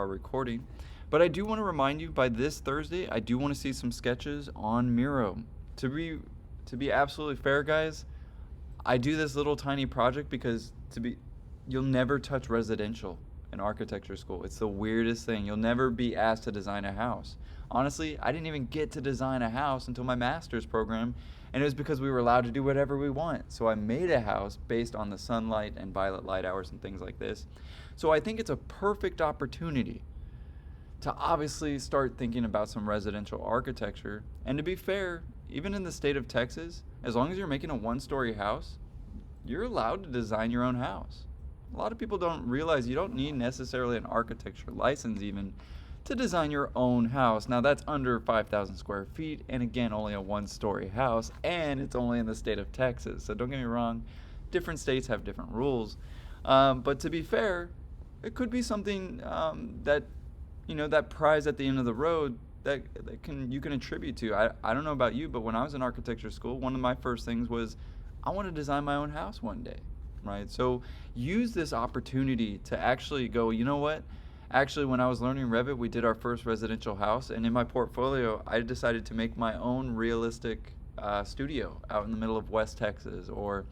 our recording. But I do want to remind you by this Thursday, I do want to see some sketches on Miro. To be absolutely fair, guys, I do this little tiny project because you'll never touch residential in architecture school. It's the weirdest thing. You'll never be asked to design a house. Honestly, I didn't even get to design a house until my master's program, and it was because we were allowed to do whatever we want. So I made a house based on the sunlight and violet light hours and things like this. So I think it's a perfect opportunity to obviously start thinking about some residential architecture. And to be fair, even in the state of Texas, as long as you're making a one-story house, you're allowed to design your own house. A lot of people don't realize you don't need necessarily an architecture license even to design your own house. Now that's under 5,000 square feet, and again, only a one-story house, and it's only in the state of Texas. So don't get me wrong, different states have different rules. But to be fair, it could be something that prize at the end of the road that you can attribute to. I don't know about you, but when I was in architecture school, one of my first things was I want to design my own house one day, right? So use this opportunity to actually go, you know what? Actually, when I was learning Revit, we did our first residential house, and in my portfolio, I decided to make my own realistic studio out in the middle of West Texas or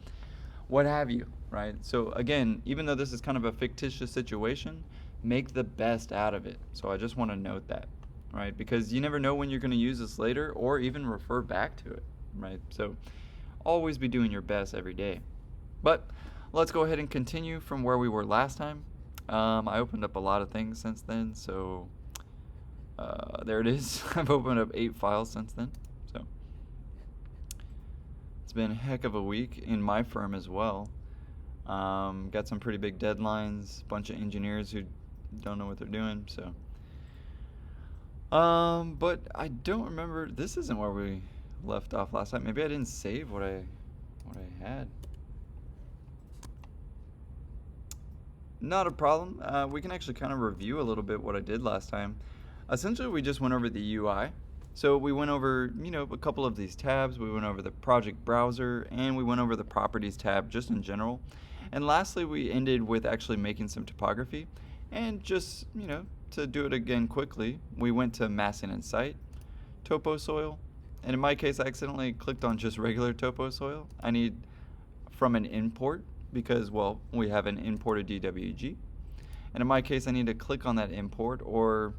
what have you, right? So again, even though this is kind of a fictitious situation, make the best out of it. So I just want to note that, right? Because you never know when you're going to use this later or even refer back to it, right? So always be doing your best every day. But let's go ahead and continue from where we were last time. I opened up a lot of things since then, so there it is. I've opened up 8 files since then. So it's been a heck of a week in my firm as well. Got some pretty big deadlines, bunch of engineers who don't know what they're doing, so but I don't remember. This isn't where we left off last time. Maybe I didn't save what I had. Not a problem. We can actually kind of review a little bit what I did last time. Essentially, we just went over the UI. So we went over, a couple of these tabs. We went over the project browser, and we went over the properties tab just in general. And lastly, we ended with actually making some topography. And just, to do it again quickly, we went to massing and site, topo soil. And in my case, I accidentally clicked on just regular topo soil. I need from an import because, well, we have an imported DWG. And in my case, I need to click on that import or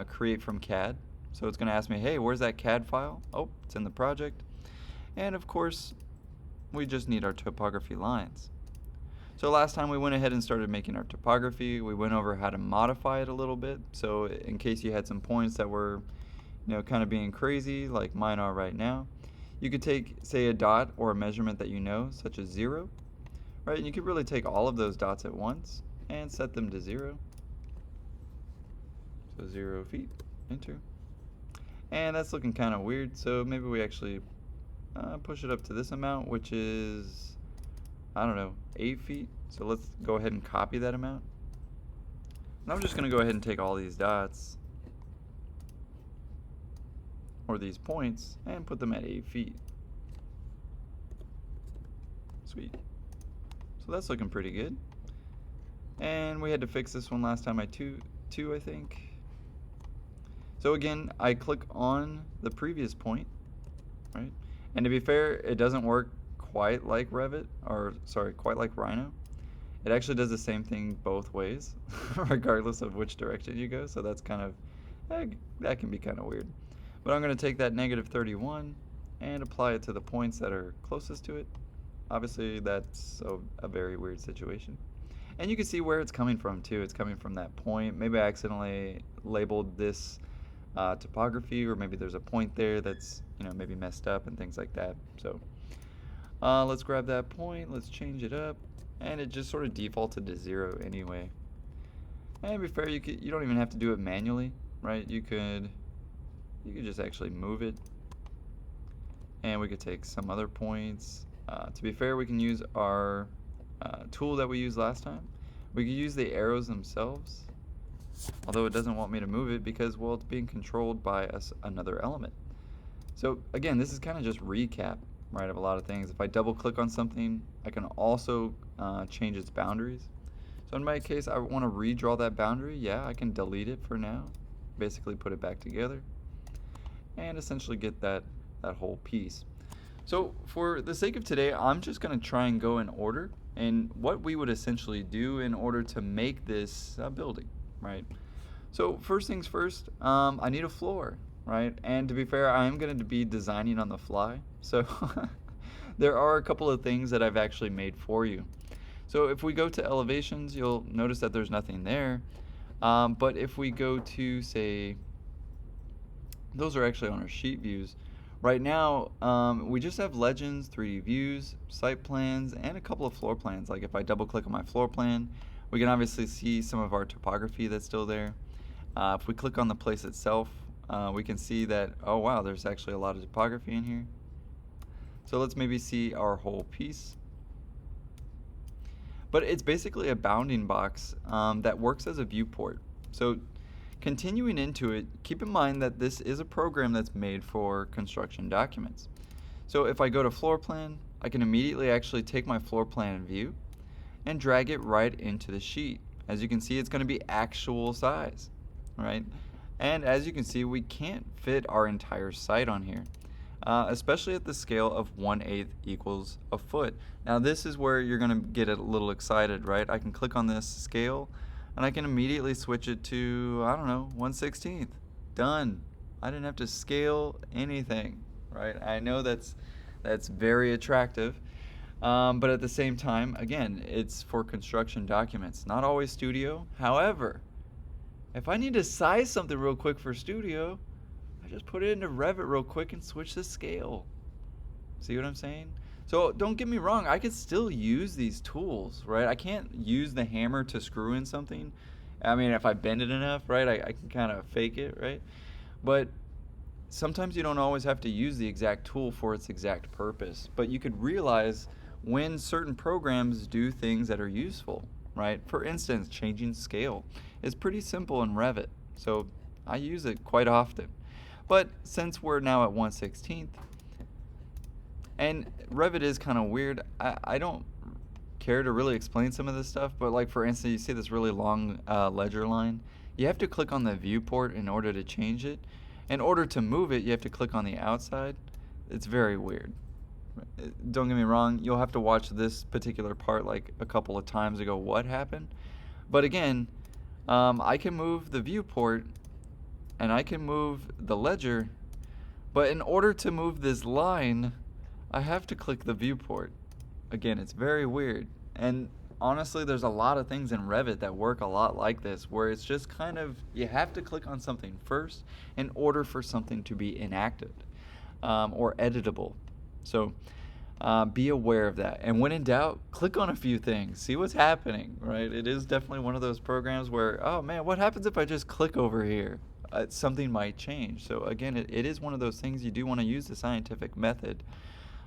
create from CAD. So it's going to ask me, hey, where's that CAD file? Oh, it's in the project. And of course, we just need our topography lines. So last time we went ahead and started making our topography. We went over how to modify it a little bit. So in case you had some points that were, kind of being crazy, like mine are right now, you could take, say, a dot or a measurement that you know, such as 0, right? And you could really take all of those dots at once and set them to 0. So 0 feet, enter. And that's looking kind of weird, so maybe we actually push it up to this amount, which is, I don't know, 8 feet. So let's go ahead and copy that amount. And I'm just going to go ahead and take all these dots, or these points, and put them at 8 feet. Sweet. So that's looking pretty good. And we had to fix this one last time I think. So again, I click on the previous point, right? And to be fair, it doesn't work quite like Revit, quite like Rhino. It actually does the same thing both ways, regardless of which direction you go. So that's kind of, that can be kind of weird. But I'm going to take that -31 and apply it to the points that are closest to it. Obviously, that's a very weird situation. And you can see where it's coming from too. It's coming from that point. Maybe I accidentally labeled this topography, or maybe there's a point there that's maybe messed up and things like that. So let's grab that point, let's change it up, and it just sort of defaulted to 0 anyway. And to be fair, you don't even have to do it manually, right? You could just actually move it, and we could take some other points. To be fair, we can use our tool that we used last time. We could use the arrows themselves, although it doesn't want me to move it because, well, it's being controlled by another element. So again, this is kind of just recap, right, of a lot of things. If I double click on something, I can also change its boundaries. So in my case, I want to redraw that boundary. Yeah, I can delete it for now. Basically put it back together and essentially get that whole piece. So for the sake of today, I'm just going to try and go in order and what we would essentially do in order to make this a building, right? So first things first, I need a floor, right? And to be fair, I am going to be designing on the fly. So there are a couple of things that I've actually made for you. So if we go to elevations, you'll notice that there's nothing there. But if we go to, say, those are actually on our sheet views. Right now, we just have legends, 3D views, site plans, and a couple of floor plans. Like if I double click on my floor plan, we can obviously see some of our topography that's still there. If we click on the place itself, we can see that, oh wow, there's actually a lot of topography in here. So let's maybe see our whole piece. But it's basically a bounding box that works as a viewport. So continuing into it, keep in mind that this is a program that's made for construction documents. So if I go to floor plan, I can immediately actually take my floor plan view and drag it right into the sheet. As you can see, it's going to be actual size, right? And as you can see, we can't fit our entire site on here. Especially at the scale of 1/8 equals a foot. Now this is where you're going to get a little excited, right? I can click on this scale and I can immediately switch it to, I don't know, 1/16. Done. I didn't have to scale anything, right? I know that's very attractive, but at the same time, again, it's for construction documents, not always studio. However, if I need to size something real quick for studio, I just put it into Revit real quick and switch the scale. See what I'm saying? So don't get me wrong, I could still use these tools, right? I can't use the hammer to screw in something. I mean, if I bend it enough, right, I can kind of fake it, right? But sometimes you don't always have to use the exact tool for its exact purpose. But you could realize when certain programs do things that are useful, right? For instance, changing scale is pretty simple in Revit. So I use it quite often. But since we're now at 1/16, and Revit is kind of weird, I don't care to really explain some of this stuff, but like for instance, you see this really long ledger line. You have to click on the viewport in order to change it. In order to move it, you have to click on the outside. It's very weird. Don't get me wrong, you'll have to watch this particular part like a couple of times to go, what happened? But again, I can move the viewport and I can move the ledger, but in order to move this line, I have to click the viewport. Again, it's very weird. And honestly, there's a lot of things in Revit that work a lot like this, where it's just kind of, you have to click on something first in order for something to be enacted or editable. So be aware of that. And when in doubt, click on a few things, see what's happening, right? It is definitely one of those programs where, oh man, what happens if I just click over here? Something might change. So again, it is one of those things you do want to use the scientific method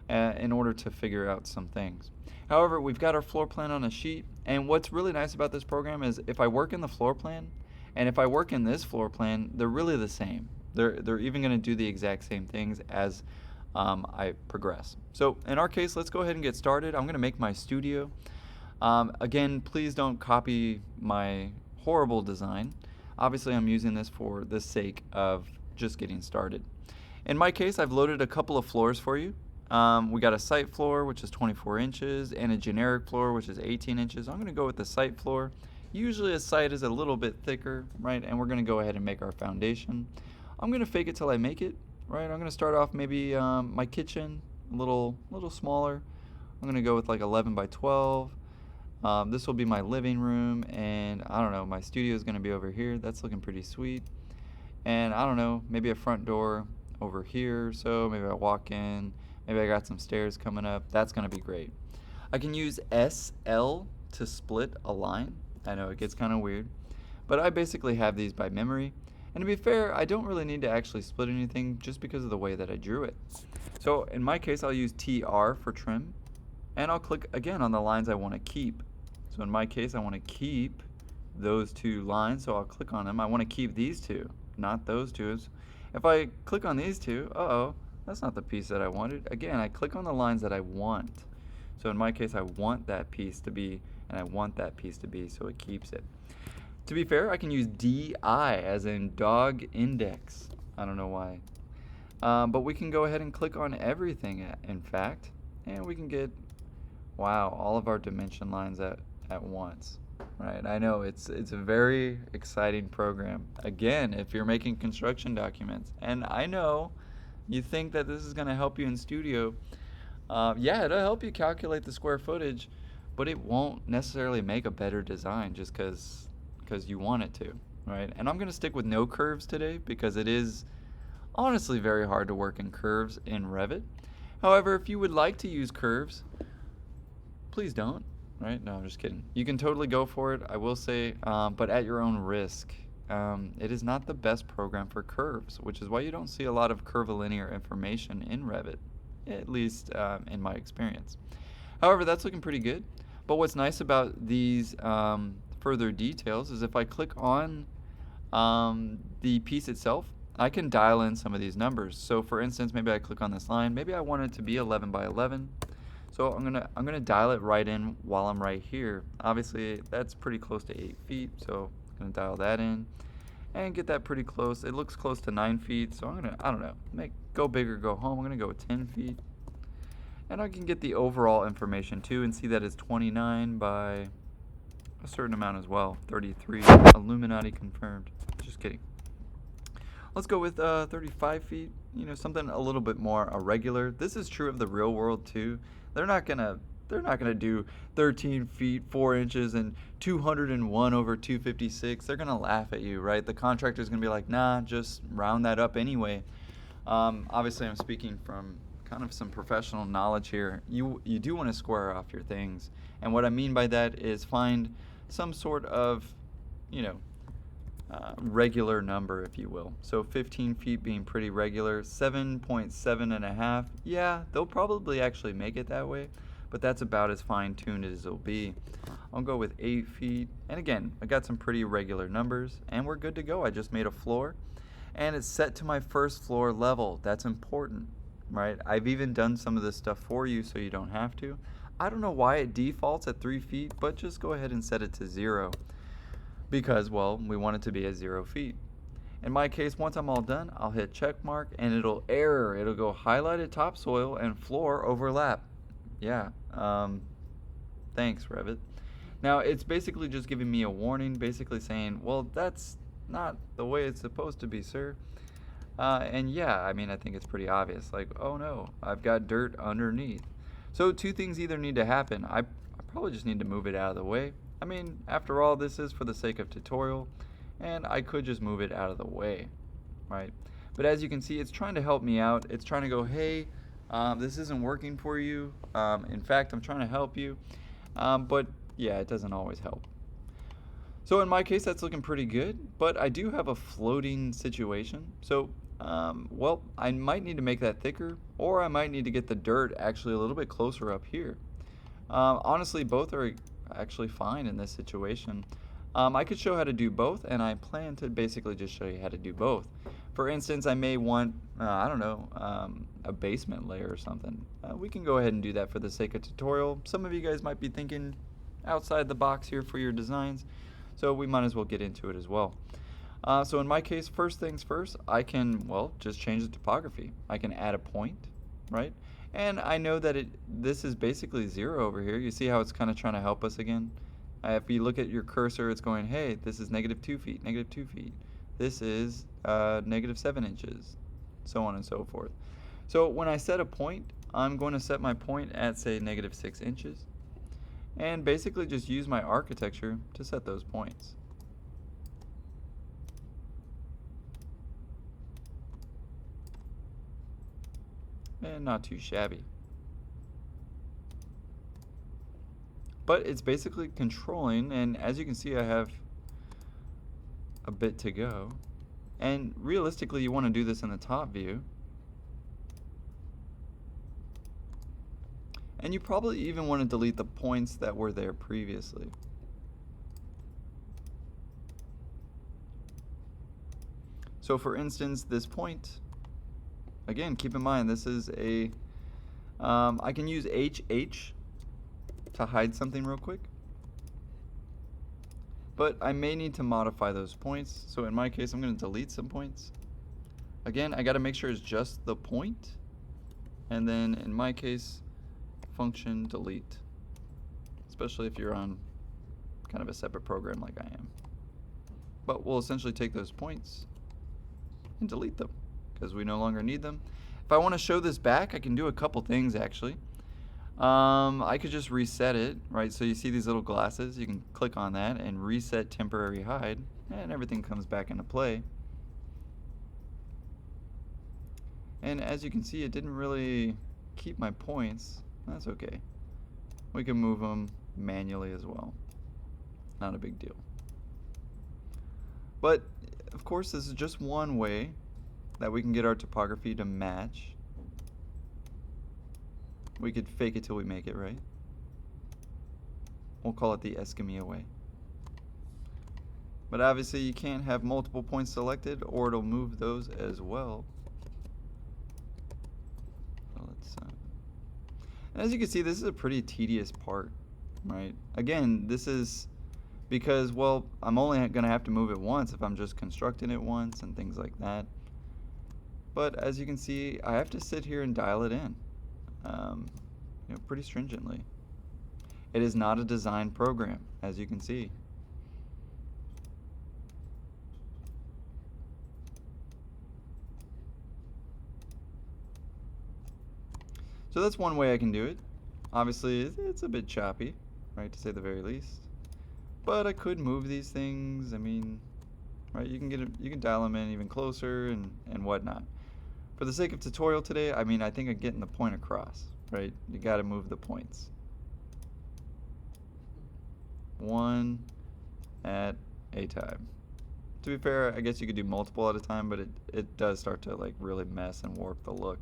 in order to figure out some things. However, we've got our floor plan on a sheet, and what's really nice about this program is if I work in the floor plan and if I work in this floor plan, they're really the same. They're even going to do the exact same things as I progress. So in our case, let's go ahead and get started. I'm going to make my studio. Again, please don't copy my horrible design. Obviously, I'm using this for the sake of just getting started. In my case, I've loaded a couple of floors for you. We got a site floor, which is 24 inches, and a generic floor, which is 18 inches. I'm going to go with the site floor. Usually a site is a little bit thicker, right? And we're going to go ahead and make our foundation. I'm going to fake it till I make it, right? I'm going to start off maybe my kitchen, a little smaller. I'm going to go with like 11 by 12. This will be my living room, and I don't know, my studio is going to be over here. That's looking pretty sweet. And I don't know, maybe a front door over here, so maybe I walk in, maybe I got some stairs coming up. That's going to be great. I can use SL to split a line. I know it gets kind of weird, but I basically have these by memory. And to be fair, I don't really need to actually split anything just because of the way that I drew it. So in my case, I'll use TR for trim, and I'll click again on the lines I want to keep. So in my case, I want to keep those two lines, so I'll click on them. I want to keep these two, not those two. If I click on these two, that's not the piece that I wanted. Again, I click on the lines that I want. So in my case, I want that piece to be and I want that piece to be, so it keeps it. To be fair, I can use DI as in dog index. I don't know why. But we can go ahead and click on everything, in fact, and we can get, wow, all of our dimension lines at once. Right, I know it's a very exciting program. Again, if you're making construction documents, and I know you think that this is going to help you in studio, yeah, it'll help you calculate the square footage, but it won't necessarily make a better design just because you want it to, right? And I'm going to stick with no curves today because it is honestly very hard to work in curves in Revit. However, if you would like to use curves, please don't. Right? No, I'm just kidding. You can totally go for it, I will say, but at your own risk. It is not the best program for curves, which is why you don't see a lot of curvilinear information in Revit, at least in my experience. However, that's looking pretty good. But what's nice about these further details is if I click on the piece itself, I can dial in some of these numbers. So for instance, maybe I click on this line. Maybe I want it to be 11 by 11. So I'm gonna dial it right in while I'm right here. Obviously, that's pretty close to 8 feet, so I'm gonna dial that in and get that pretty close. It looks close to 9 feet, so I don't know, go big or go home. I'm gonna go with 10 feet, and I can get the overall information too and see that it's 29 by a certain amount as well. 33. Illuminati confirmed. Just kidding. Let's go with 35 feet. You know, something a little bit more irregular. This is true of the real world too. They're not gonna do 13 feet 4 inches and 201 over 256. They're gonna laugh at you, right? The contractor's gonna be like, nah, just round that up anyway. Obviously, I'm speaking from kind of some professional knowledge here. You do want to square off your things, and what I mean by that is find some sort of, you know, regular number, if you will. So 15 feet being pretty regular, 7.7 and a half. Yeah, they'll probably actually make it that way, but that's about as fine-tuned as it'll be. I'll go with 8 feet. And again, I got some pretty regular numbers, and we're good to go. I just made a floor, and it's set to my first floor level. That's important, right? I've even done some of this stuff for you so you don't have to. I don't know why it defaults at 3 feet, but just go ahead and set it to 0. Because, well, we want it to be at 0 feet. In my case, once I'm all done, I'll hit check mark and it'll error. It'll go highlighted topsoil and floor overlap. Yeah, thanks, Revit. Now, it's basically just giving me a warning, basically saying, well, that's not the way it's supposed to be, sir. And yeah, I mean, I think it's pretty obvious. Like, oh no, I've got dirt underneath. So two things either need to happen. I probably just need to move it out of the way. I mean, after all, this is for the sake of tutorial, and I could just move it out of the way, right? But as you can see, it's trying to help me out. It's trying to go, hey, this isn't working for you. In fact, I'm trying to help you. But yeah, it doesn't always help. So in my case, that's looking pretty good, but I do have a floating situation. So, well, I might need to make that thicker, or I might need to get the dirt actually a little bit closer up here. Honestly, both are actually fine in this situation. I could show how to do both, and I plan to basically just show you how to do both. For instance, I may want, I don't know, a basement layer or something. We can go ahead and do that for the sake of tutorial. Some of you guys might be thinking outside the box here for your designs, so we might as well get into it as well. So in my case, first things first, I can, well, just change the topography. I can add a point, right? And I know that this is basically 0 over here. You see how it's kind of trying to help us again? If you look at your cursor, it's going, hey, this is -2 feet, -2 feet. This is -7 inches, so on and so forth. So when I set a point, I'm going to set my point at, say, -6 inches. And basically just use my architecture to set those points. And not too shabby. But it's basically controlling, and as you can see, I have a bit to go. And realistically, you want to do this in the top view. And you probably even want to delete the points that were there previously. So for instance, this point, again, keep in mind, this is a, I can use HH to hide something real quick. but I may need to modify those points. So in my case, I'm going to delete some points. Again, I got to make sure it's just the point. And then in my case, function delete, especially if you're on kind of a separate program like I am. But we'll essentially take those points and delete them because we no longer need them. If I want to show this back, I can do a couple things actually. I could just reset it, right? So you see these little glasses, you can click on that and reset temporary hide, and everything comes back into play. And as you can see, it didn't really keep my points. That's okay. We can move them manually as well. Not a big deal. But of course, this is just one way that we can get our topography to match. We could fake it till we make it, right? We'll call it the Eskimo way. But obviously you can't have multiple points selected or it'll move those as well. So let's, and as you can see, this is a pretty tedious part, right? Again, this is because, well, I'm only going to have to move it once if I'm just constructing it once and things like that. But as you can see, I have to sit here and dial it in. You know, pretty stringently. It is not a design program, as you can see. So that's one way I can do it. Obviously, it's a bit choppy, right, to say the very least. But I could move these things. I mean, right? You can dial them in even closer and whatnot. For the sake of tutorial today, I mean, I think I'm getting the point across, right? You got to move the points. One at a time. To be fair, I guess you could do multiple at a time, but it does start to like really mess and warp the look.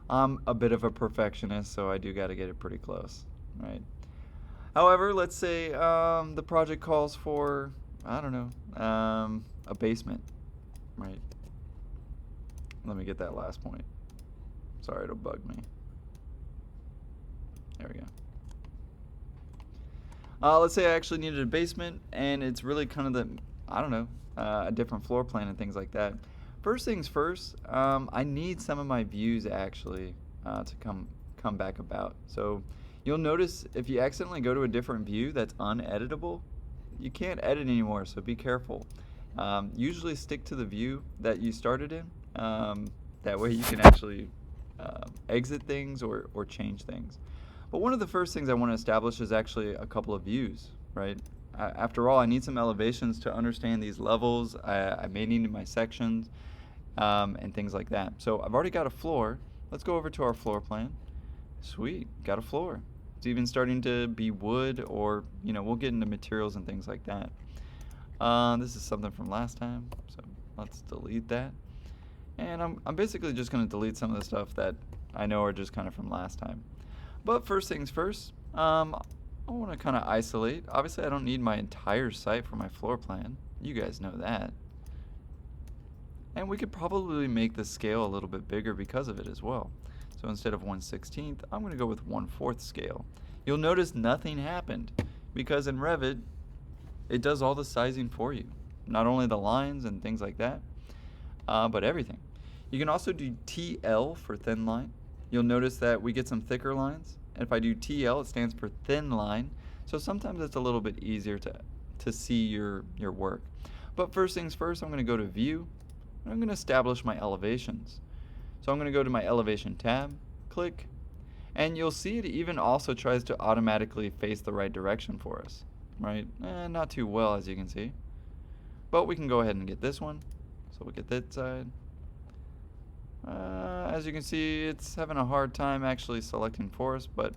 I'm a bit of a perfectionist, so I do got to get it pretty close, right? However, let's say the project calls for, I don't know, a basement, right? Let me get that last point. Sorry, it'll bug me. There we go. Let's say I actually needed a basement, and it's really kind of the, I don't know, a different floor plan and things like that. First things first, I need some of my views actually to come back about. So you'll notice if you accidentally go to a different view that's uneditable, you can't edit anymore, so be careful. Usually stick to the view that you started in. That way you can actually exit things or change things. But one of the first things I want to establish is actually a couple of views, right? After all, I need some elevations to understand these levels. I may need my sections and things like that. So I've already got a floor. Let's go over to our floor plan. Sweet, got a floor. It's even starting to be wood, or we'll get into materials and things like that. This is something from last time, so let's delete that. And I'm basically just going to delete some of the stuff that I know are just kind of from last time. But first things first, I want to kind of isolate. Obviously, I don't need my entire site for my floor plan. You guys know that. And we could probably make the scale a little bit bigger because of it as well. So instead of 1/16, I'm going to go with 1/4 scale. You'll notice nothing happened because in Revit, it does all the sizing for you. Not only the lines and things like that, but everything. You can also do TL for thin line. You'll notice that we get some thicker lines. And if I do TL, it stands for thin line. So sometimes it's a little bit easier to see your work. But first things first, I'm going to go to View. And I'm going to establish my elevations. So I'm going to go to my Elevation tab, click, and you'll see it even also tries to automatically face the right direction for us, right? Not too well, as you can see. But we can go ahead and get this one. So we'll get that side. As you can see, it's having a hard time actually selecting for us, but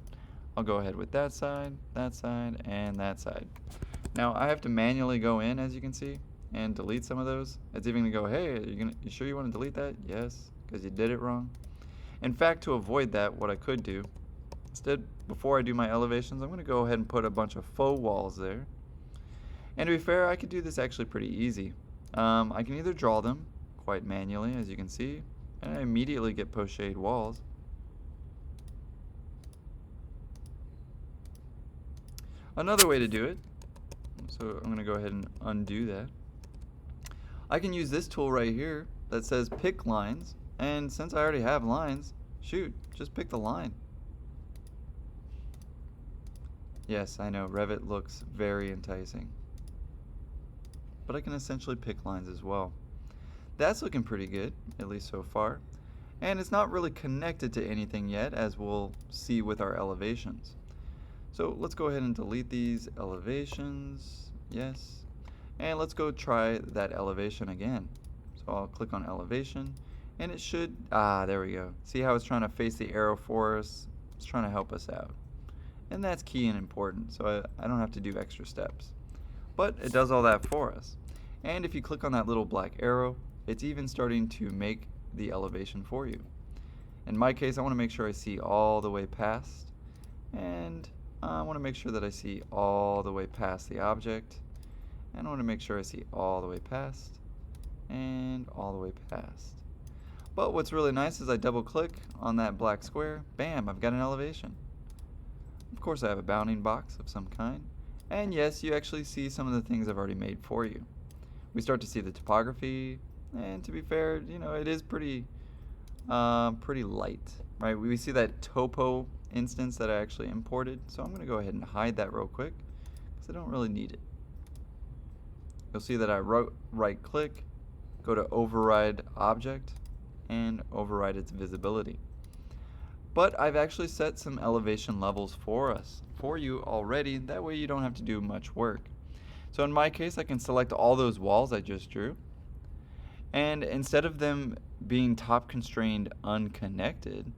I'll go ahead with that side, and that side. Now I have to manually go in, as you can see, and delete some of those. It's even going to go, hey, you sure you want to delete that? Yes, because you did it wrong. In fact, to avoid that, what I could do, instead, before I do my elevations, I'm going to go ahead and put a bunch of faux walls there. And to be fair, I could do this actually pretty easy. I can either draw them quite manually, as you can see, and I immediately get post-shade walls. Another way to do it So I'm gonna go ahead and undo that. I can use this tool right here that says pick lines, and since I already have lines, shoot, just pick the line. Yes, I know, Revit looks very enticing. But I can essentially pick lines as well. That's looking pretty good, at least so far. And it's not really connected to anything yet, as we'll see with our elevations. So let's go ahead and delete these elevations. Yes. And let's go try that elevation again. So I'll click on elevation, and it should, there we go. See how it's trying to face the arrow for us? It's trying to help us out. And that's key and important, so I don't have to do extra steps. But it does all that for us. And if you click on that little black arrow, it's even starting to make the elevation for you. In my case, I want to make sure I see all the way past, and I want to make sure that I see all the way past the object, and I want to make sure I see all the way past, and all the way past. But what's really nice is I double click on that black square, bam, I've got an elevation. Of course I have a bounding box of some kind, and yes, you actually see some of the things I've already made for you. We start to see the topography, and to be fair, you know, it is pretty light, right? We see that topo instance that I actually imported, so I'm going to go ahead and hide that real quick because I don't really need it. You'll see that I right click, go to override object, and override its visibility. But I've actually set some elevation levels for you already, that way you don't have to do much work. So in my case, I can select all those walls I just drew, and instead of them being top constrained unconnected,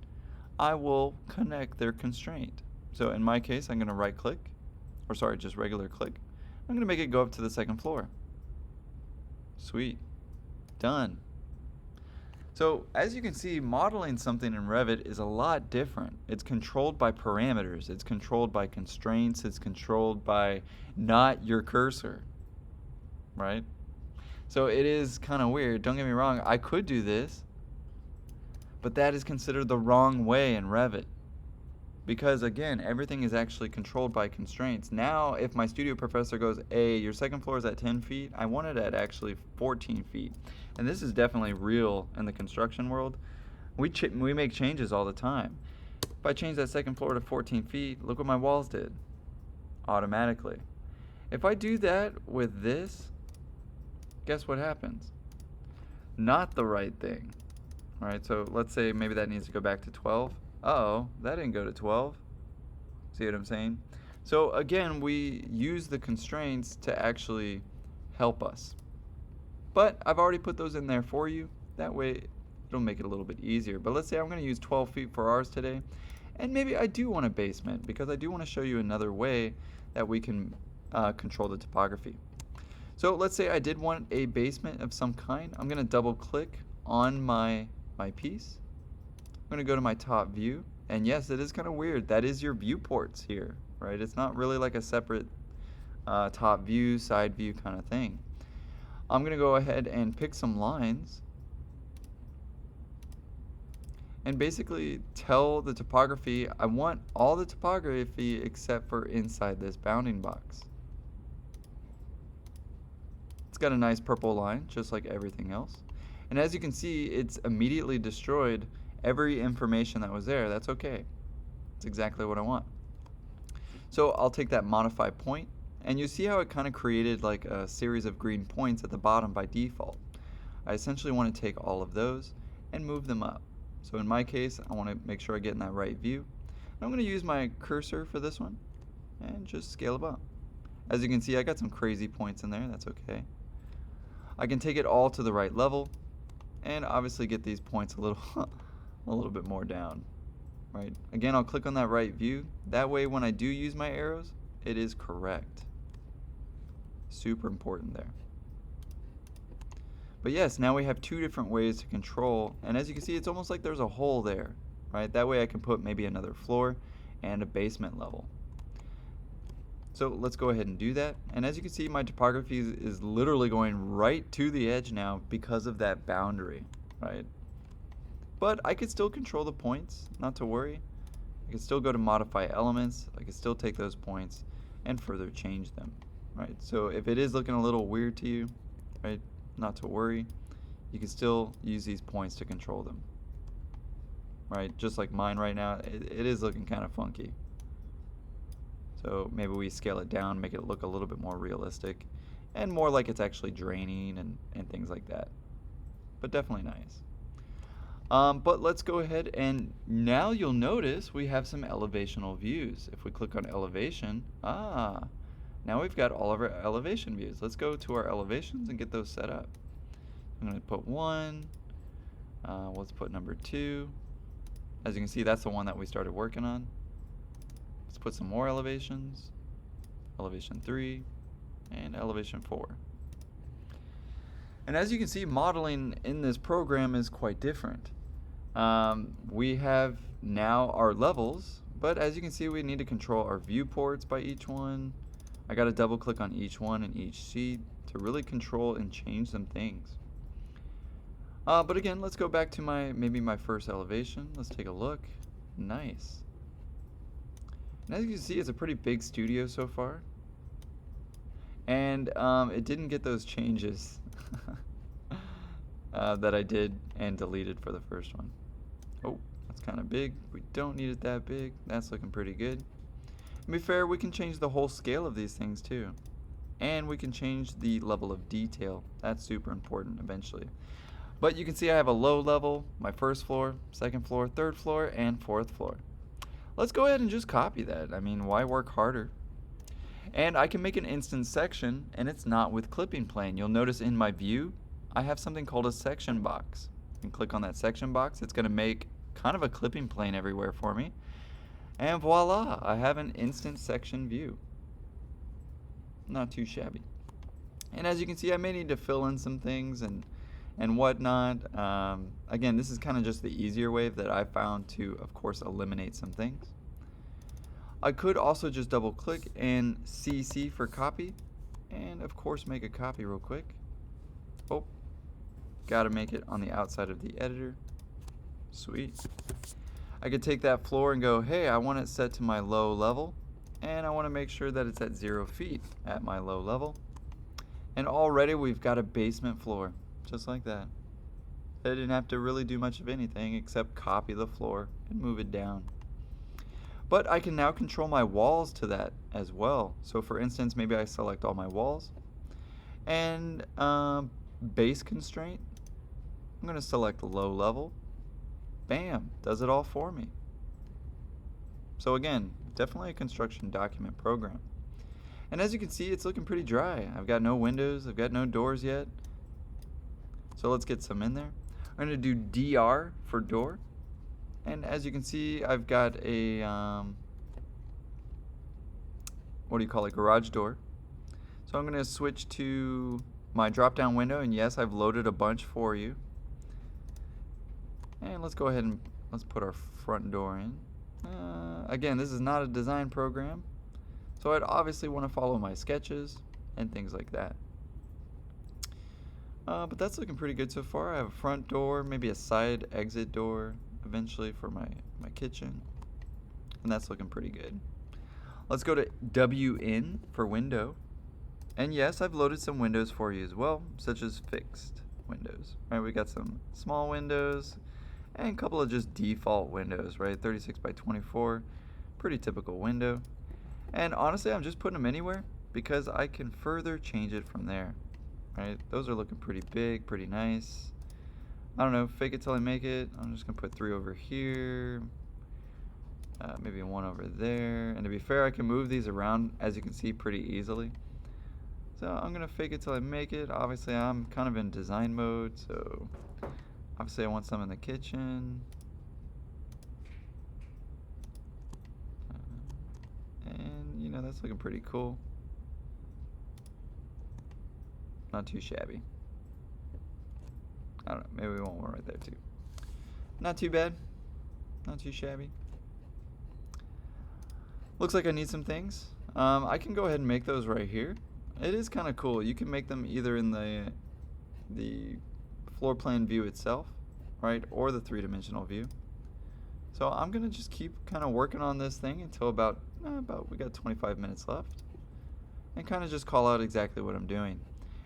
I will connect their constraint. So in my case, I'm going to right click, or sorry, just regular click. I'm going to make it go up to the second floor. Sweet. Done. So as you can see, modeling something in Revit is a lot different. It's controlled by parameters, it's controlled by constraints, it's controlled by not your cursor, right? So it is kind of weird. Don't get me wrong, I could do this, but that is considered the wrong way in Revit. Because again, everything is actually controlled by constraints. Now, if my studio professor goes, hey, your second floor is at 10 feet, I want it at actually 14 feet. And this is definitely real in the construction world. We make changes all the time. If I change that second floor to 14 feet, look what my walls did, automatically. If I do that with this, guess what happens? Not the right thing. All right, so let's say maybe that needs to go back to 12. Uh-oh, that didn't go to 12. See what I'm saying? So again, we use the constraints to actually help us. But I've already put those in there for you. That way, it'll make it a little bit easier. But let's say I'm going to use 12 feet for ours today. And maybe I do want a basement, because I do want to show you another way that we can control the topography. So let's say I did want a basement of some kind. I'm going to double click on my piece. I'm going to go to my top view, and yes, it is kind of weird. That is your viewports here, right? It's not really like a separate top view, side view kind of thing. I'm going to go ahead and pick some lines and basically tell the topography I want all the topography except for inside this bounding box. It's got a nice purple line, just like everything else. And as you can see, it's immediately destroyed every information that was there. That's okay. It's exactly what I want. So I'll take that modify point, and you see how it kind of created like a series of green points at the bottom by default. I essentially want to take all of those and move them up. So in my case, I want to make sure I get in that right view. And I'm going to use my cursor for this one and just scale it up. As you can see, I got some crazy points in there. That's okay. I can take it all to the right level and obviously get these points a little bit more down, right? Again, I'll click on that right view. That way when I do use my arrows, it is correct. Super important there. But yes, now we have two different ways to control, and as you can see, it's almost like there's a hole there, right? That way I can put maybe another floor and a basement level. So let's go ahead and do that. And as you can see, my topography is literally going right to the edge now because of that boundary, right? But I could still control the points, not to worry. I could still go to modify elements. I could still take those points and further change them, right? So if it is looking a little weird to you, right, not to worry. You can still use these points to control them, right? Just like mine right now, it is looking kind of funky. So maybe we scale it down, make it look a little bit more realistic and more like it's actually draining and things like that. But definitely nice. But let's go ahead, and now you'll notice we have some elevational views. If we click on elevation, now we've got all of our elevation views. Let's go to our elevations and get those set up. I'm going to put 1. Let's put number 2. As you can see, that's the one that we started working on. Let's put some more elevations. Elevation 3 and elevation 4. And as you can see, modeling in this program is quite different. We have now our levels, but as you can see, we need to control our viewports by each one. I got to double click on each one in each sheet to really control and change some things. But again, let's go back to maybe my first elevation. Let's take a look. Nice. And as you can see, it's a pretty big studio so far. And it didn't get those changes that I did and deleted for the first one. Oh, that's kind of big. We don't need it that big. That's looking pretty good. To be fair, we can change the whole scale of these things too. And we can change the level of detail. That's super important eventually. But you can see I have a low level, my first floor, second floor, third floor, and fourth floor. Let's go ahead and just copy that. I mean, why work harder? And I can make an instance section, and it's not with clipping plane. You'll notice in my view, I have something called a section box. You can click on that section box. It's going to make kind of a clipping plane everywhere for me. And voila, I have an instance section view. Not too shabby. And as you can see, I may need to fill in some things and whatnot. Again, this is kind of just the easier way that I found to, of course, eliminate some things. I could also just double click and CC for copy, and of course make a copy real quick. Oh, gotta make it on the outside of the editor. Sweet. I could take that floor and go, hey, I want it set to my low level, and I want to make sure that it's at 0 feet at my low level. And already we've got a basement floor, just like that. I didn't have to really do much of anything except copy the floor and move it down. But I can now control my walls to that as well. So for instance, maybe I select all my walls. And base constraint, I'm going to select low level. Bam, does it all for me. So again, definitely a construction document program. And as you can see, it's looking pretty dry. I've got no windows, I've got no doors yet. So let's get some in there. I'm going to do DR for door. And as you can see, I've got a, garage door. So I'm going to switch to my drop-down window, and yes, I've loaded a bunch for you. And let's go ahead and let's put our front door in. Again, this is not a design program, so I'd obviously want to follow my sketches and things like that. But that's looking pretty good so far. I have a front door, maybe a side exit door eventually for my kitchen, and that's looking pretty good. Let's go to WN for window, and yes, I've loaded some windows for you as well, such as fixed windows. Right, we got some small windows and a couple of just default windows, right? 36 by 24, pretty typical window. And honestly, I'm just putting them anywhere because I can further change it from there, right? Those are looking pretty big, pretty nice. I don't know, fake it till I make it. I'm just gonna put 3 over here, maybe 1 over there. And to be fair, I can move these around, as you can see, pretty easily. So I'm gonna fake it till I make it. Obviously, I'm kind of in design mode, so obviously I want some in the kitchen. And you know, that's looking pretty cool. Not too shabby. I don't know, maybe we want one right there too. Not too bad. Not too shabby. Looks like I need some things. I can go ahead and make those right here. It is kind of cool. You can make them either in the floor plan view itself, right, or the 3-dimensional view. So I'm gonna just keep kind of working on this thing until about we got 25 minutes left. and kind of just call out exactly what I'm doing.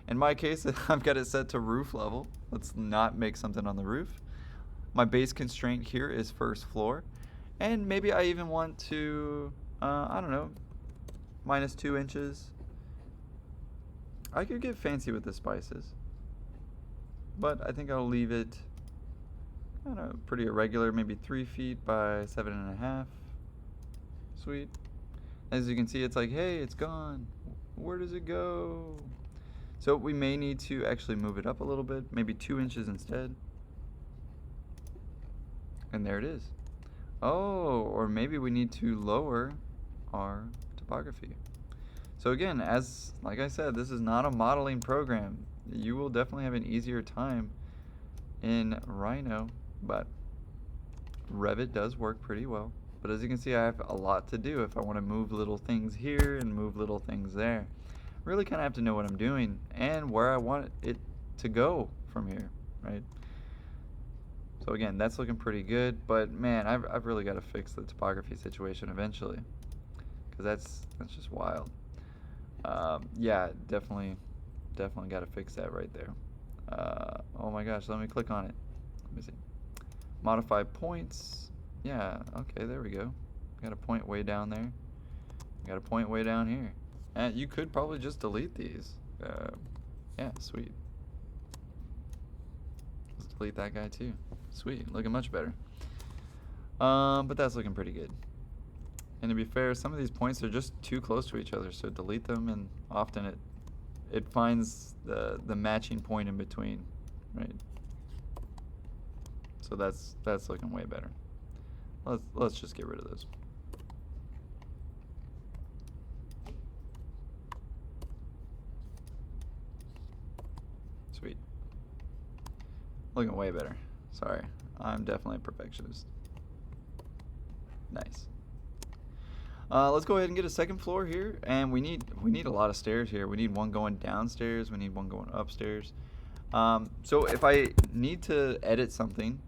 In my case, I've got it set to roof level. Let's not make something on the roof. My base constraint here is first floor. And maybe I even want to, I don't know, -2 inches. I could get fancy with the spices, but I think I'll leave it kind of pretty irregular, maybe 3 feet by 7.5. Sweet. As you can see, it's like, hey, it's gone. Where does it go? So we may need to actually move it up a little bit, maybe 2 inches instead. And there it is. Oh, or maybe we need to lower our topography. So again, like I said, this is not a modeling program. You will definitely have an easier time in Rhino, but Revit does work pretty well. But as you can see, I have a lot to do if I want to move little things here and move little things there. Really kind of have to know what I'm doing and where I want it to go from here, right? So again, that's looking pretty good, but man, I've really got to fix the topography situation eventually, because that's just wild. Yeah, definitely got to fix that right there. Oh my gosh, let me click on it. Let me see. Modify points. Yeah, okay, there we go. Got a point way down there. Got a point way down here. And you could probably just delete these. Yeah, sweet. Let's delete that guy too. Sweet, looking much better. But that's looking pretty good. And to be fair, some of these points are just too close to each other, so delete them, and often it finds the matching point in between, right? So that's looking way better. Let's just get rid of those. Sweet. Looking way better. Sorry, I'm definitely a perfectionist. Nice. Let's go ahead and get a second floor here, and we need a lot of stairs here. We need one going downstairs. We need one going upstairs. So if I need to edit something,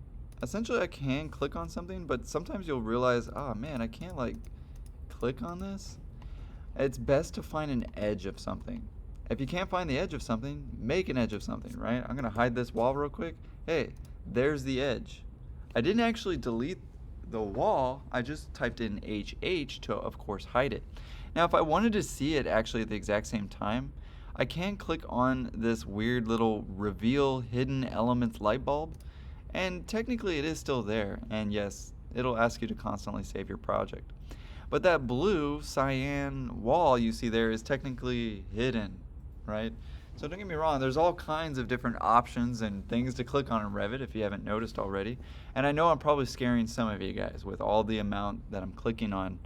essentially I can click on something, but sometimes you'll realize, oh man, I can't like click on this. It's best to find an edge of something. If you can't find the edge of something, make an edge of something, right? I'm gonna hide this wall real quick. Hey, there's the edge. I didn't actually delete the wall, I just typed in HH to, of course, hide it. Now, if I wanted to see it actually at the exact same time, I can click on this weird little reveal hidden elements light bulb, and technically it is still there, and yes, it'll ask you to constantly save your project. But that blue cyan wall you see there is technically hidden, right? So don't get me wrong, there's all kinds of different options and things to click on in Revit if you haven't noticed already. And I know I'm probably scaring some of you guys with all the amount that I'm clicking on.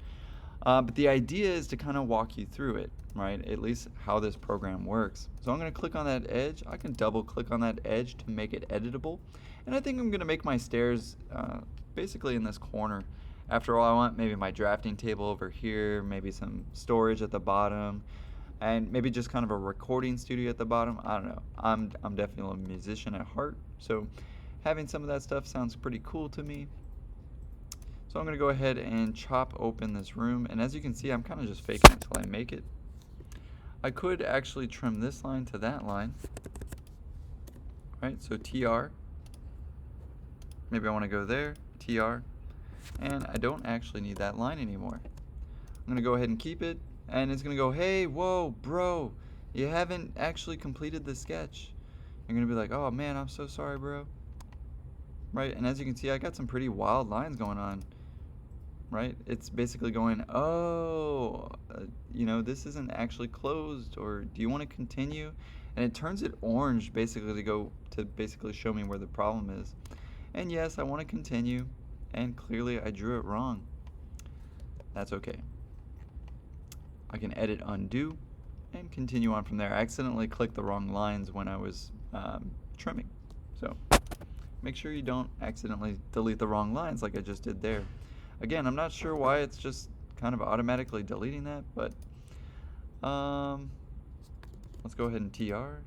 But the idea is to kind of walk you through it, right? At least how this program works. So I'm going to click on that edge. I can double click on that edge to make it editable. And I think I'm going to make my stairs basically in this corner. After all, I want maybe my drafting table over here, maybe some storage at the bottom, and maybe just kind of a recording studio at the bottom. I don't know. I'm definitely a musician at heart, so having some of that stuff sounds pretty cool to me. So I'm going to go ahead and chop open this room, and as you can see, I'm kind of just faking it until I make it. I could actually trim this line to that line, right? So TR. Maybe I want to go there, TR, and I don't actually need that line anymore. I'm going to go ahead and keep it. And it's going to go, hey, whoa, bro, you haven't actually completed the sketch. You're going to be like, oh, man, I'm so sorry, bro. Right? And as you can see, I got some pretty wild lines going on. Right? It's basically going, oh, you know, this isn't actually closed, or do you want to continue? And it turns it orange basically to basically show me where the problem is. And yes, I want to continue. And clearly I drew it wrong. That's okay. I can edit undo and continue on from there. I accidentally clicked the wrong lines when I was trimming. So make sure you don't accidentally delete the wrong lines like I just did there. Again, I'm not sure why it's just kind of automatically deleting that, but let's go ahead and TR.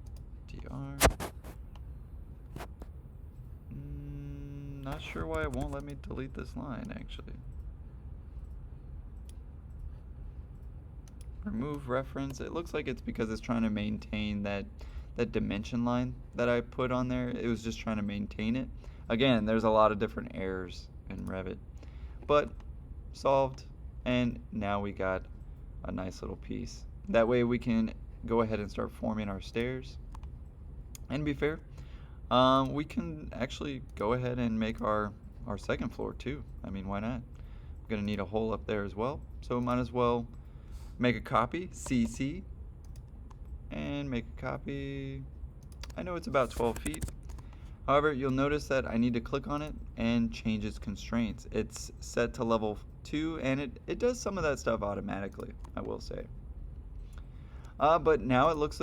Not sure why it won't let me delete this line actually. remove reference. It looks like it's because it's trying to maintain that dimension line that I put on there. It was just trying to maintain it. Again, there's a lot of different errors in Revit, but solved, and now we got a nice little piece. That way we can go ahead and start forming our stairs. And to be fair, we can actually go ahead and make our second floor too. I mean, why not? I'm gonna need a hole up there as well, so might as well make a copy, CC, and make a copy. I know it's about 12 feet. However, you'll notice that I need to click on it and change its constraints. It's set to level 2, and it does some of that stuff automatically, I will say. But now it looks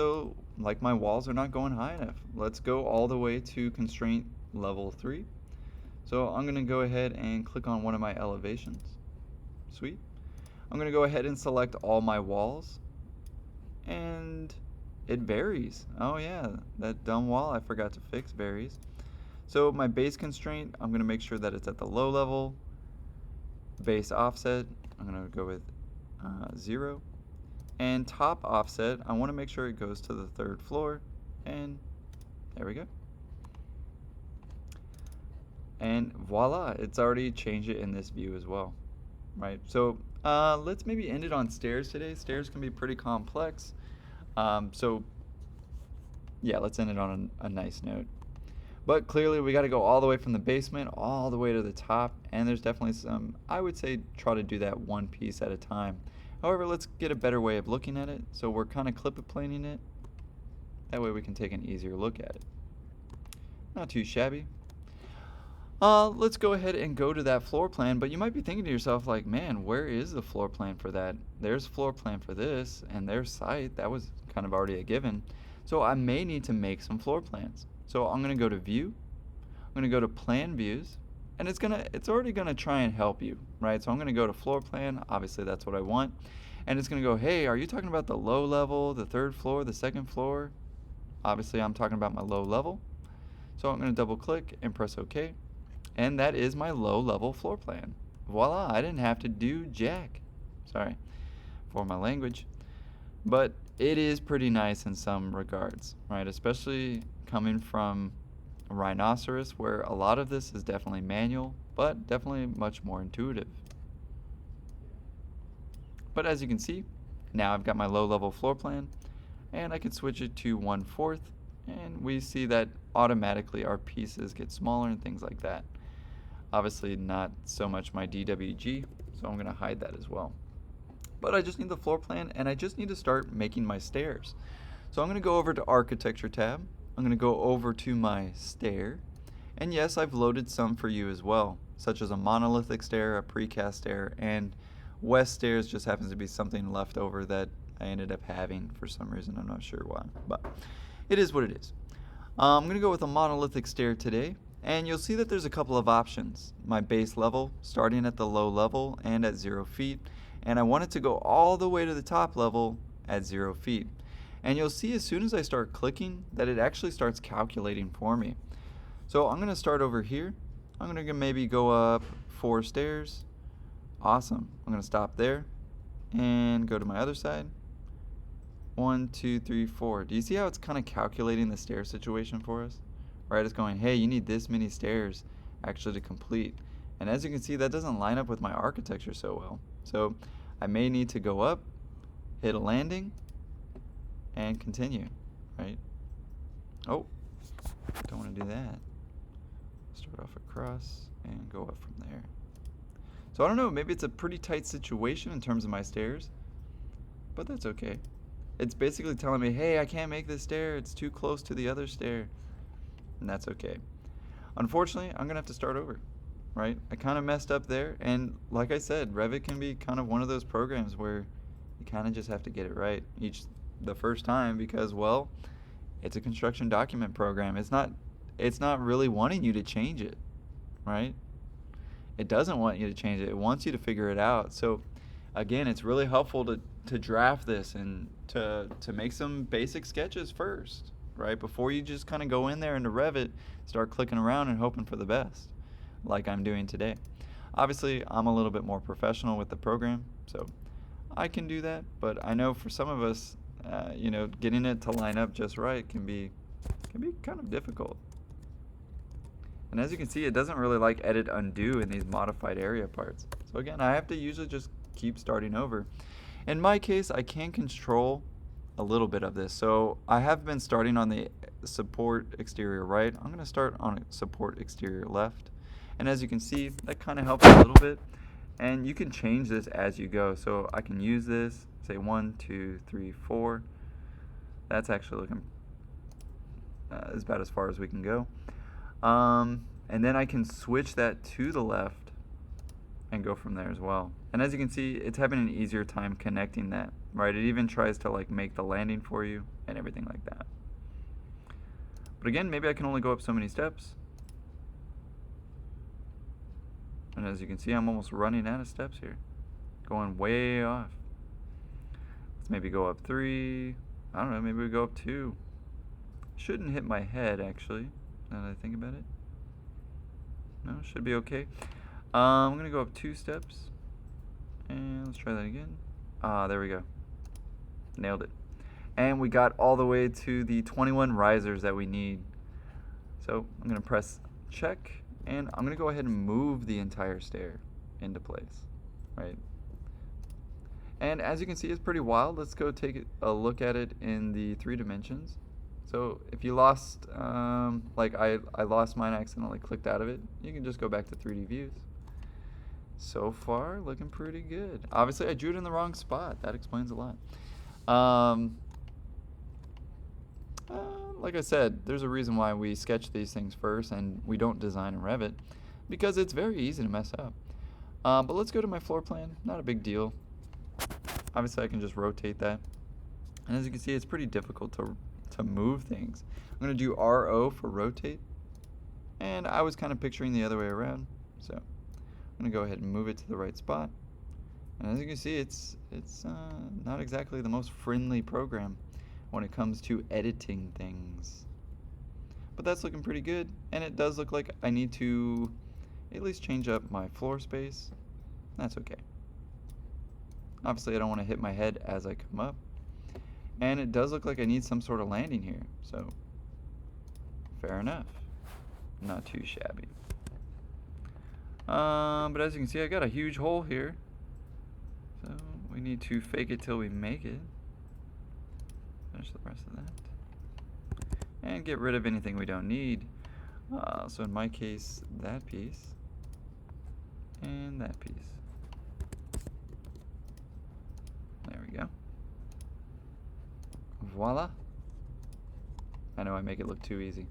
like my walls are not going high enough. Let's go all the way to constraint level 3. So I'm going to go ahead and click on one of my elevations. Sweet. I'm going to go ahead and select all my walls, and it varies. Oh yeah, that dumb wall I forgot to fix varies. So my base constraint, I'm going to make sure that it's at the low level. Base offset, I'm going to go with 0. And top offset, I want to make sure it goes to the 3rd floor, and there we go. And voila, it's already changed it in this view as well, right? So let's maybe end it on stairs today. Stairs can be pretty complex. So yeah, let's end it on a nice note. But clearly we got to go all the way from the basement all the way to the top, and there's definitely some, I would say try to do that one piece at a time. However, let's get a better way of looking at it. So we're kind of clip-planing it. That way we can take an easier look at it. Not too shabby. Let's go ahead and go to that floor plan, but you might be thinking to yourself like, man, where is the floor plan for that? There's floor plan for this, and there's site. That was kind of already a given. So I may need to make some floor plans. So I'm going to go to View. I'm going to go to Plan Views, and it's already going to try and help you, right? So I'm going to go to Floor Plan. Obviously, that's what I want. And it's going to go, hey, are you talking about the low level, the 3rd floor, the 2nd floor? Obviously, I'm talking about my low level. So I'm going to double click and press OK. And that is my low level floor plan. Voila, I didn't have to do jack. Sorry for my language. But it is pretty nice in some regards, right? Especially coming from a Rhinoceros, where a lot of this is definitely manual, but definitely much more intuitive. But as you can see, now I've got my low level floor plan, and I can switch it to 1/4, and we see that automatically our pieces get smaller and things like that. Obviously not so much my DWG, so I'm going to hide that as well. But I just need the floor plan, and I just need to start making my stairs. So I'm going to go over to Architecture tab. I'm going to go over to my stair. And yes, I've loaded some for you as well, such as a monolithic stair, a precast stair, and west stairs just happens to be something left over that I ended up having for some reason. I'm not sure why, but it is what it is. I'm going to go with a monolithic stair today. And you'll see that there's a couple of options. My base level, starting at the low level and at 0 feet. And I want it to go all the way to the top level at 0 feet. And you'll see as soon as I start clicking that it actually starts calculating for me. So I'm going to start over here. I'm going to maybe go up 4 stairs. Awesome. I'm going to stop there and go to my other side. 1, 2, 3, 4. Do you see how it's kind of calculating the stair situation for us? Right, it's going, hey, you need this many stairs actually to complete. And as you can see, that doesn't line up with my architecture so well. So I may need to go up, hit a landing, and continue, right? Oh, don't want to do that. Start off across and go up from there. So I don't know, maybe it's a pretty tight situation in terms of my stairs, but that's okay. It's basically telling me, hey, I can't make this stair, it's too close to the other stair. And that's okay. Unfortunately, I'm gonna have to start over, right? I kind of messed up there, and like I said, Revit can be kind of one of those programs where you kind of just have to get it right the first time because, well, it's a construction document program. It's not really wanting you to change it, right? It doesn't want you to change it. It wants you to figure it out. So again, it's really helpful to draft this and to make some basic sketches first, right? Before you just kind of go in there into Revit, start clicking around and hoping for the best, like I'm doing today. Obviously, I'm a little bit more professional with the program, so I can do that, but I know for some of us, you know, getting it to line up just right can be kind of difficult. And as you can see, it doesn't really like edit undo in these modified area parts. So again, I have to usually just keep starting over. In my case, I can control a little bit of this. So I have been starting on the support exterior right. I'm going to start on support exterior left. And as you can see, that kind of helps a little bit. And you can change this as you go. So I can use this, say 1, 2, 3, 4. That's actually looking is about as far as we can go. And then I can switch that to the left and go from there as well. And as you can see, it's having an easier time connecting that, right? It even tries to like make the landing for you and everything like that. But again, maybe I can only go up so many steps. And as you can see, I'm almost running out of steps here. Going way off. Let's maybe go up 3. I don't know, maybe we go up 2. Shouldn't hit my head, actually, now that I think about it. No, should be okay. I'm going to go up 2 steps. And let's try that again. There we go. Nailed it. And we got all the way to the 21 risers that we need. So I'm going to press check, and I'm going to go ahead and move the entire stair into place, right? And as you can see, it's pretty wild. Let's go take a look at it in the 3 dimensions. So if you lost, like I lost mine, I accidentally clicked out of it, you can just go back to 3D views. So far, looking pretty good. Obviously, I drew it in the wrong spot. That explains a lot. Like I said, there's a reason why we sketch these things first and we don't design in Revit, because it's very easy to mess up. But let's go to my floor plan. Not a big deal. Obviously, I can just rotate that. And as you can see, it's pretty difficult to move things. I'm going to do RO for rotate. And I was kind of picturing the other way around. So I'm going to go ahead and move it to the right spot. And as you can see, it's not exactly the most friendly program when it comes to editing things. But that's looking pretty good. And it does look like I need to at least change up my floor space. That's okay. Obviously, I don't want to hit my head as I come up. And it does look like I need some sort of landing here. So, fair enough. Not too shabby. But as you can see, I got a huge hole here. So, we need to fake it till we make it. Finish the rest of that. And get rid of anything we don't need. So in my case, that piece. And that piece. There we go. Voila. I know I make it look too easy.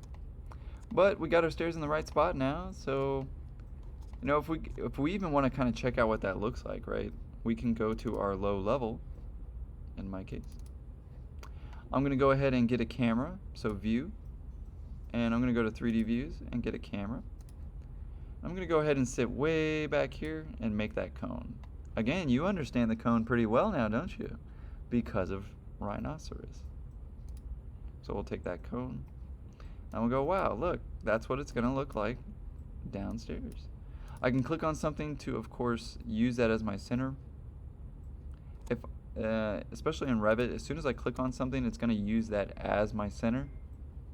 But we got our stairs in the right spot now, so you know, if we even want to kind of check out what that looks like, right? We can go to our low level, in my case. I'm going to go ahead and get a camera, so view, and I'm going to go to 3D views and get a camera. I'm going to go ahead and sit way back here and make that cone. Again, you understand the cone pretty well now, don't you? Because of rhinoceros. So we'll take that cone and we'll go, wow, look, that's what it's going to look like downstairs. I can click on something to, of course, use that as my center. If especially in Revit, as soon as I click on something, it's going to use that as my center,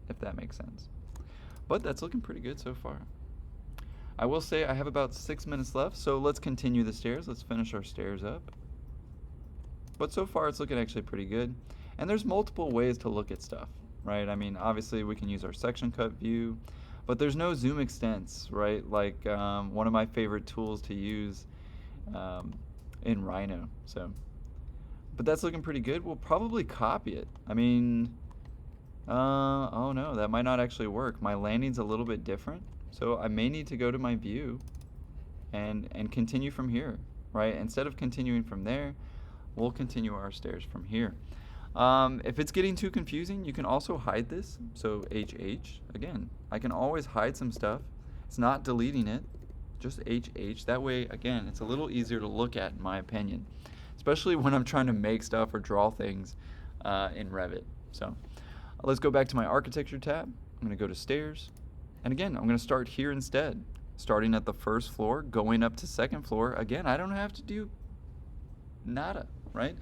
if that makes sense. But that's looking pretty good so far. I will say I have about 6 minutes left, so let's continue the stairs. Let's finish our stairs up. But so far, it's looking actually pretty good. And there's multiple ways to look at stuff, right? I mean, obviously, we can use our section cut view, but there's no zoom extents, right? Like one of my favorite tools to use in Rhino. But that's looking pretty good. We'll probably copy it. I mean, oh no, that might not actually work. My landing's a little bit different, so I may need to go to my view and continue from here, right? Instead of continuing from there, we'll continue our stairs from here. If it's getting too confusing, you can also hide this. So HH, again, I can always hide some stuff. It's not deleting it, just HH. That way, again, it's a little easier to look at, in my opinion, especially when I'm trying to make stuff or draw things in Revit. So let's go back to my architecture tab. I'm going to go to stairs. And again, I'm going to start here instead, starting at the first floor, going up to second floor. Again, I don't have to do nada. right?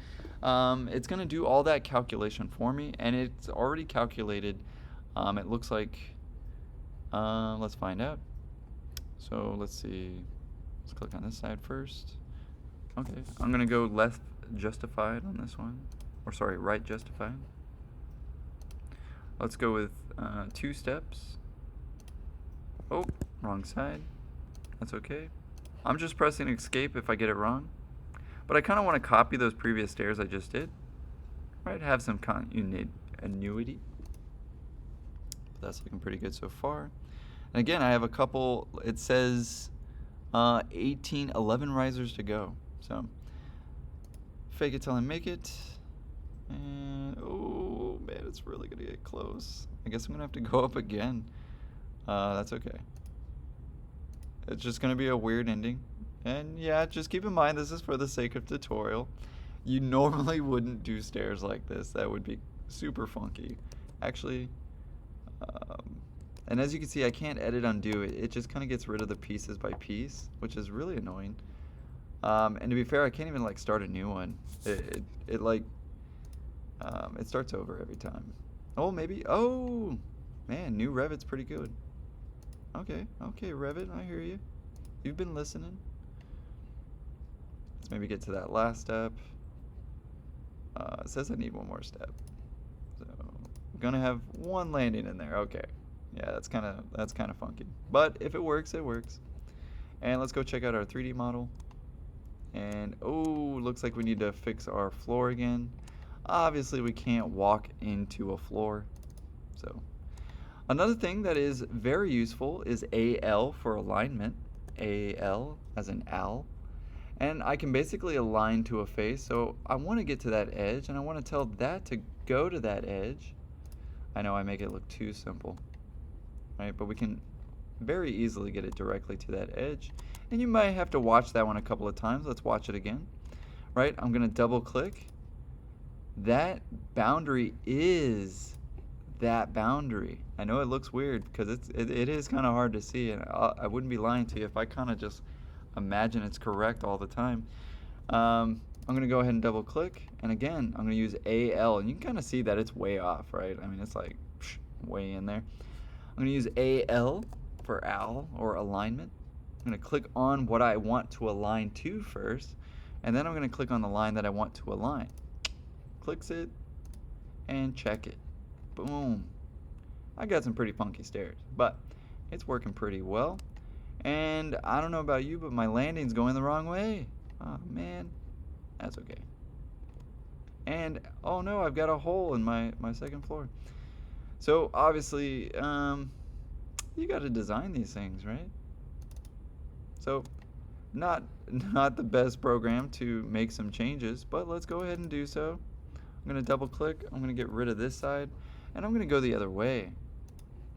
It's going to do all that calculation for me, and it's already calculated. It looks like, let's find out. So let's see. Let's click on this side first. Okay, I'm going to go left justified on this one. Or sorry, right justified. Let's go with 2 steps. Oh, wrong side. That's okay. I'm just pressing escape if I get it wrong. But I kind of want to copy those previous stairs I just did. Right, have some continuity. That's looking pretty good so far. And again, I have a couple, it says 11 risers to go. So, fake it till I make it. And, oh man, it's really gonna get close. I guess I'm gonna have to go up again. That's okay. It's just gonna be a weird ending. And yeah, just keep in mind this is for the sake of tutorial. You normally wouldn't do stairs like this. That would be super funky. Actually, and as you can see, I can't edit undo it. It just kind of gets rid of the pieces by piece, which is really annoying. And to be fair, I can't even like start a new one. It starts over every time. Oh, maybe. Oh, man, new Revit's pretty good. Okay, Revit, I hear you. You've been listening. Let's maybe get to that last step. It says I need one more step. So I'm gonna have one landing in there. Okay. Yeah, that's kind of funky. But if it works, it works. And let's go check out our 3D model. And oh, looks like we need to fix our floor again. Obviously, we can't walk into a floor. So another thing that is very useful is AL for alignment. AL as in Al. And I can basically align to a face. So I want to get to that edge, and I want to tell that to go to that edge. I know I make it look too simple, right? But we can very easily get it directly to that edge. And you might have to watch that one a couple of times. Let's watch it again, right? I'm going to double click. That boundary is that boundary. I know it looks weird because it is kind of hard to see, and I wouldn't be lying to you if I kind of just imagine it's correct all the time. I'm going to go ahead and double click, and again I'm going to use AL, and you can kind of see that it's way off, right? I mean, it's like way in there. I'm going to use AL for Al, or alignment. I'm going to click on what I want to align to first, and then I'm going to click on the line that I want to align. Clicks it and check it. Boom. I got some pretty funky stairs, but it's working pretty well. And I don't know about you, but my landing's going the wrong way. Oh man, that's okay. And oh no, I've got a hole in my second floor. So obviously, you got to design these things, right? So not the best program to make some changes, but let's go ahead and do so. I'm going to double click, I'm going to get rid of this side, and I'm going to go the other way.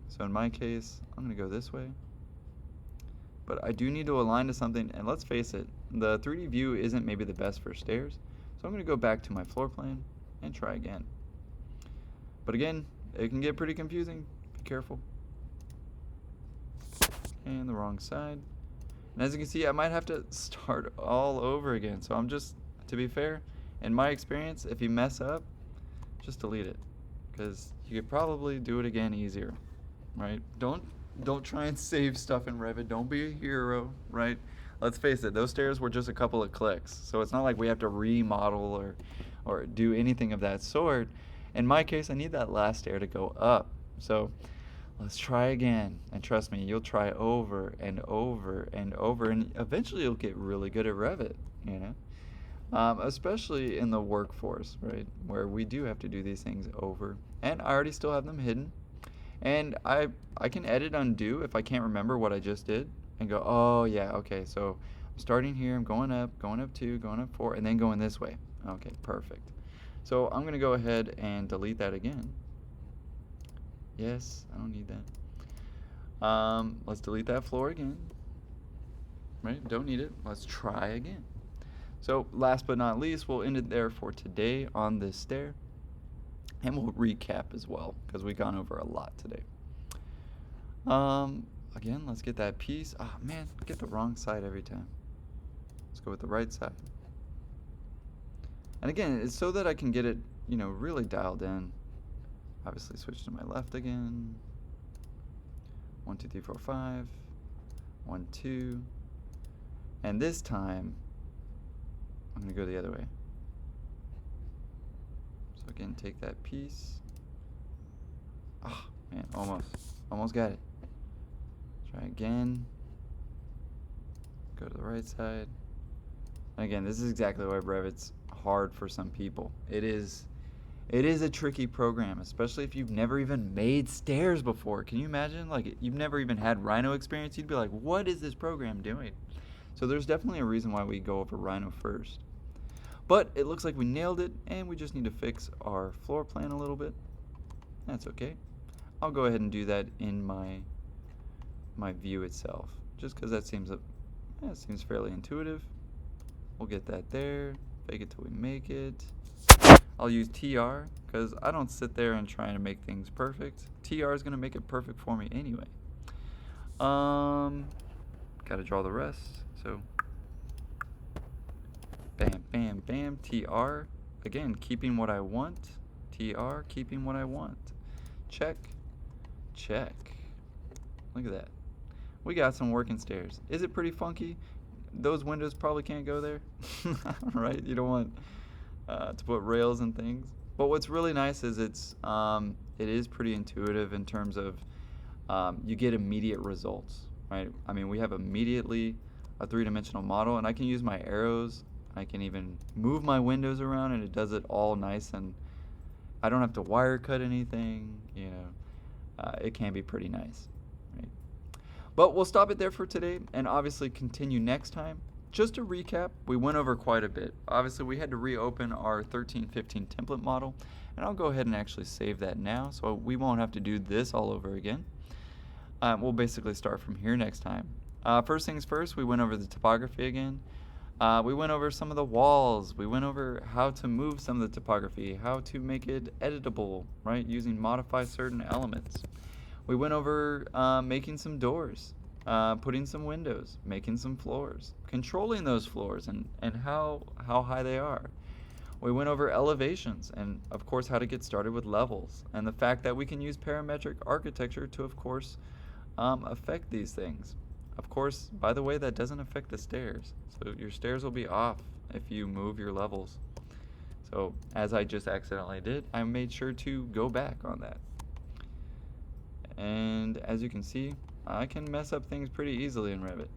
So in my case, I'm going to go this way. But I do need to align to something, and let's face it, the 3D view isn't maybe the best for stairs. So I'm going to go back to my floor plan and try again. But again, it can get pretty confusing. Be careful. And the wrong side. And as you can see, I might have to start all over again. So I'm just, to be fair, in my experience, if you mess up, just delete it, because you could probably do it again easier, right? Don't try and save stuff in Revit. Don't be a hero, right? Let's face it, those stairs were just a couple of clicks, so it's not like we have to remodel or do anything of that sort. In my case, I need that last stair to go up. So let's try again, and trust me, you'll try over and over and over, and eventually you'll get really good at Revit, you know? Especially in the workforce, right, where we do have to do these things over. And I already still have them hidden, and I can edit undo if I can't remember what I just did and go, oh yeah, okay, so I'm starting here, I'm going up 2, going up 4, and then going this way. Okay, perfect. So I'm gonna go ahead and delete that again. Yes, I don't need that. Let's delete that floor again. Right, don't need it. Let's try again. So last but not least, we'll end it there for today on this stair. And we'll recap as well, because we've gone over a lot today. Again, let's get that piece. Oh man, get the wrong side every time. Let's go with the right side. And again, it's so that I can get it, you know, really dialed in. Obviously switch to my left again. 1, 2, 3, 4, 5. 1, 2. And this time, I'm going to go the other way. So again, take that piece. Oh, man, almost got it. Try again. Go to the right side. And again, this is exactly why Revit's hard for some people. It is a tricky program, especially if you've never even made stairs before. Can you imagine? Like, you've never even had Rhino experience. You'd be like, what is this program doing? So there's definitely a reason why we go over Rhino first. But it looks like we nailed it, and we just need to fix our floor plan a little bit. That's okay. I'll go ahead and do that in my view itself, just because that seems seems fairly intuitive. We'll get that there. Fake it till we make it. I'll use TR because I don't sit there and try to make things perfect. TR is going to make it perfect for me anyway. Got to draw the rest. So bam, bam, bam. TR. Again, keeping what I want. TR, keeping what I want. Check. Check. Look at that. We got some working stairs. Is it pretty funky? Those windows probably can't go there. Right? You don't want to put rails and things. But what's really nice is it is pretty intuitive in terms of you get immediate results, right? I mean, we have immediately a three-dimensional model, and I can use my arrows. I can even move my windows around, and it does it all nice, and I don't have to wire cut anything. You know, it can be pretty nice, right? But we'll stop it there for today, and obviously continue next time. Just to recap, we went over quite a bit. Obviously, we had to reopen our 1315 template model, and I'll go ahead and actually save that now, so we won't have to do this all over again. We'll basically start from here next time. First things first, we went over the topography again. We went over some of the walls. We went over how to move some of the topography, how to make it editable, right, using modify certain elements. We went over making some doors, putting some windows, making some floors, controlling those floors and how high they are. We went over elevations and, of course, how to get started with levels, and the fact that we can use parametric architecture to, of course, affect these things. Of course, by the way, that doesn't affect the stairs. So your stairs will be off if you move your levels. So as I just accidentally did, I made sure to go back on that. And as you can see, I can mess up things pretty easily in Revit,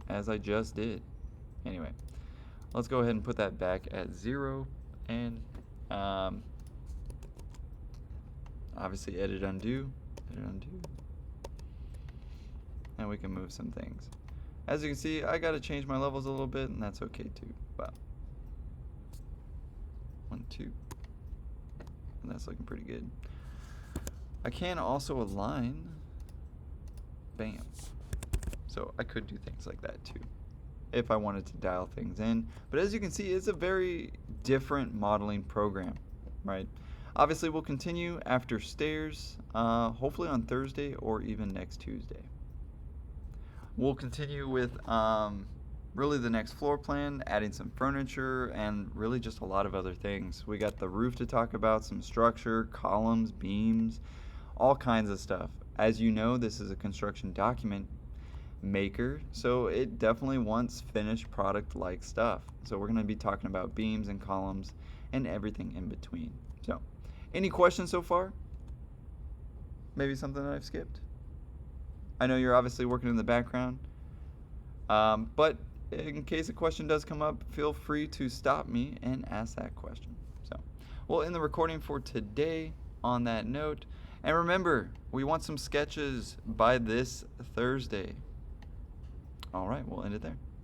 as I just did. Anyway, let's go ahead and put that back at 0, and obviously edit undo, and we can move some things. As you can see, I got to change my levels a little bit, and that's okay too. Wow. 1, 2, and that's looking pretty good. I can also align. Bam. So I could do things like that too, if I wanted to dial things in. But as you can see, it's a very different modeling program, right? Obviously, we'll continue after stairs, hopefully on Thursday or even next Tuesday. We'll continue with really the next floor plan, adding some furniture, and really just a lot of other things. We got the roof to talk about, some structure, columns, beams, all kinds of stuff. As you know, this is a construction document maker, so it definitely wants finished product-like stuff. So we're going to be talking about beams and columns and everything in between. So, any questions so far? Maybe something that I've skipped? I know you're obviously working in the background, but in case a question does come up, feel free to stop me and ask that question. So, we'll end the recording for today on that note. And remember, we want some sketches by this Thursday. All right, we'll end it there.